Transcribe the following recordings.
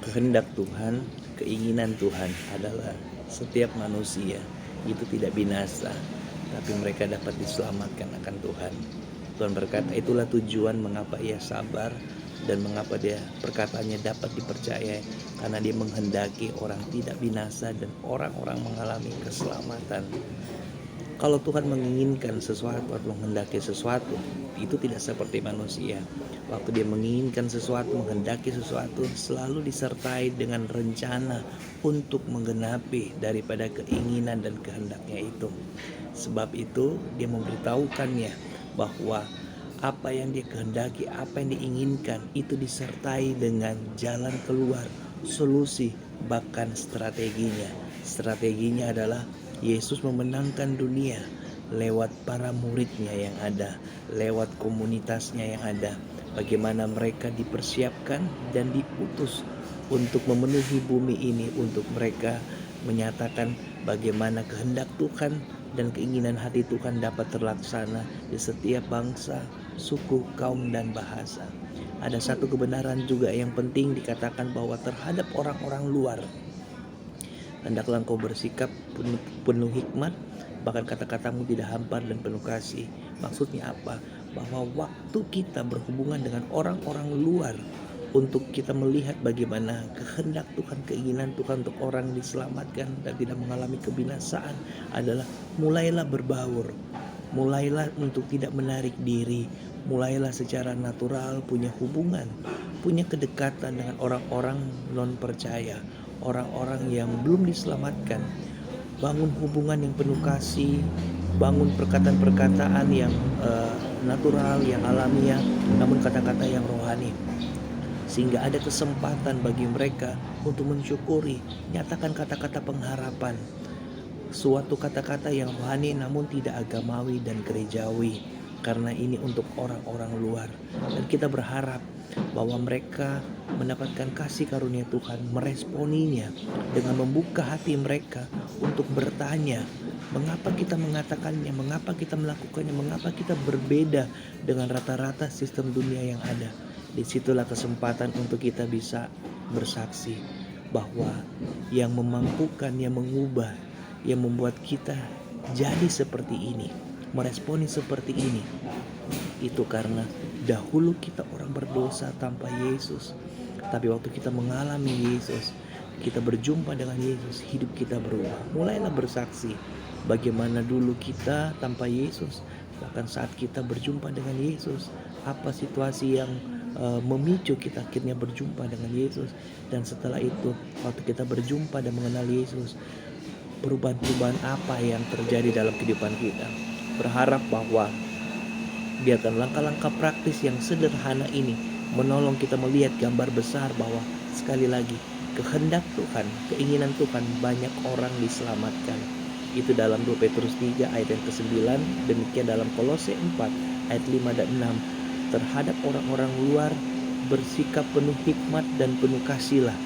Kehendak Tuhan, keinginan Tuhan adalah setiap manusia itu tidak binasa, tapi mereka dapat diselamatkan akan Tuhan. Tuhan berkata, itulah tujuan mengapa Ia sabar dan mengapa perkataannya dapat dipercaya, karena Dia menghendaki orang tidak binasa dan orang-orang mengalami keselamatan. Kalau Tuhan menginginkan sesuatu atau menghendaki sesuatu, itu tidak seperti manusia. Waktu Dia menginginkan sesuatu, menghendaki sesuatu, selalu disertai dengan rencana untuk menggenapi daripada keinginan dan kehendaknya itu. Sebab itu Dia memberitahukannya bahwa apa yang Dia kehendaki, apa yang diinginkan, itu disertai dengan jalan keluar, solusi, bahkan strateginya. Strateginya adalah Yesus memenangkan dunia lewat para muridnya yang ada, lewat komunitasnya yang ada. Bagaimana mereka dipersiapkan dan diutus untuk memenuhi bumi ini, untuk mereka menyatakan bagaimana kehendak Tuhan dan keinginan hati Tuhan dapat terlaksana di setiap bangsa, suku, kaum, dan bahasa. Ada satu kebenaran juga yang penting dikatakan bahwa terhadap orang-orang luar, hendaklah engkau bersikap penuh hikmat, bahkan kata-katamu tidak hampar dan penuh kasih. Maksudnya apa? Bahwa waktu kita berhubungan dengan orang-orang luar, untuk kita melihat bagaimana kehendak Tuhan, keinginan Tuhan untuk orang diselamatkan dan tidak mengalami kebinasaan, adalah mulailah berbaur, mulailah untuk tidak menarik diri, mulailah secara natural punya hubungan, punya kedekatan dengan orang-orang non percaya, orang-orang yang belum diselamatkan. Bangun hubungan yang penuh kasih, bangun perkataan-perkataan yang natural, yang alamiah, namun kata-kata yang rohani, sehingga ada kesempatan bagi mereka untuk mensyukuri. Nyatakan kata-kata pengharapan, suatu kata-kata yang rohani namun tidak agamawi dan gerejawi, karena ini untuk orang-orang luar. Dan kita berharap bahwa mereka mendapatkan kasih karunia Tuhan, meresponinya dengan membuka hati mereka untuk bertanya, mengapa kita mengatakannya, mengapa kita melakukannya, mengapa kita berbeda dengan rata-rata sistem dunia yang ada. Disitulah kesempatan untuk kita bisa bersaksi bahwa yang memampukan, yang mengubah, yang membuat kita jadi seperti ini, meresponi seperti ini, itu karena dahulu kita orang berdosa tanpa Yesus. Tapi waktu kita mengalami Yesus, kita berjumpa dengan Yesus, hidup kita berubah. Mulailah bersaksi bagaimana dulu kita tanpa Yesus, bahkan saat kita berjumpa dengan Yesus, apa situasi yang memicu kita akhirnya berjumpa dengan Yesus. Dan setelah itu, waktu kita berjumpa dan mengenal Yesus, perubahan-perubahan apa yang terjadi dalam kehidupan kita. Berharap bahwa biarkan langkah-langkah praktis yang sederhana ini menolong kita melihat gambar besar bahwa sekali lagi kehendak Tuhan, keinginan Tuhan, banyak orang diselamatkan. Itu dalam 2 Petrus 3 ayat yang ke-9, demikian dalam Kolose 4 ayat 5 dan 6. Terhadap orang-orang luar bersikap penuh hikmat dan penuh kasihlah.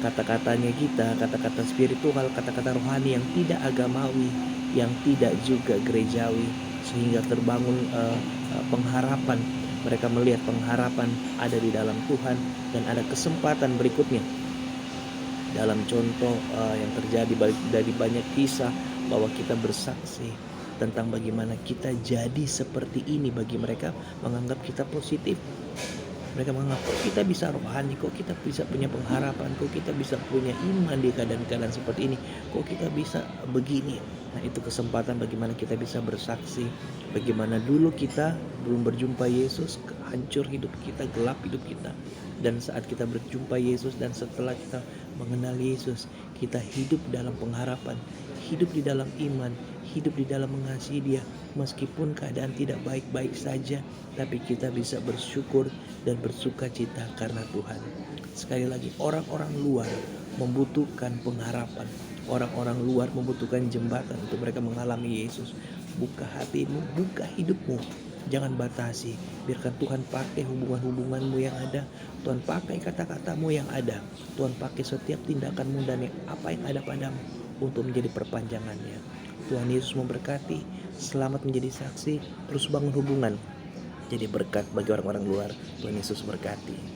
Kata-katanya kita, kata-kata spiritual, kata-kata rohani yang tidak agamawi, yang tidak juga gerejawi, sehingga terbangun pengharapan. Mereka melihat pengharapan ada di dalam Tuhan, dan ada kesempatan berikutnya dalam contoh yang terjadi dari banyak kisah, bahwa kita bersaksi tentang bagaimana kita jadi seperti ini. Bagi mereka menganggap kita positif. Mereka menganggap, kok kita bisa rohani, kok kita bisa punya pengharapan, kok kita bisa punya iman di keadaan-keadaan seperti ini, kok kita bisa begini. Nah, itu kesempatan bagaimana kita bisa bersaksi, bagaimana dulu kita belum berjumpa Yesus, hancur hidup kita, gelap hidup kita. Dan saat kita berjumpa Yesus dan setelah kita mengenal Yesus, kita hidup dalam pengharapan, hidup di dalam iman, hidup di dalam mengasihi Dia. Meskipun keadaan tidak baik-baik saja, tapi kita bisa bersyukur dan bersuka cita karena Tuhan. Sekali lagi, orang-orang luar membutuhkan pengharapan. Orang-orang luar membutuhkan jembatan untuk mereka mengalami Yesus. Buka hatimu, buka hidupmu. Jangan batasi. Biarkan Tuhan pakai hubungan-hubunganmu yang ada. Tuhan pakai kata-katamu yang ada. Tuhan pakai setiap tindakanmu dan apa yang ada padamu untuk menjadi perpanjangannya. Tuhan Yesus memberkati. Selamat menjadi saksi. Terus bangun hubungan. Jadi berkat bagi orang-orang luar. Tuhan Yesus berkati.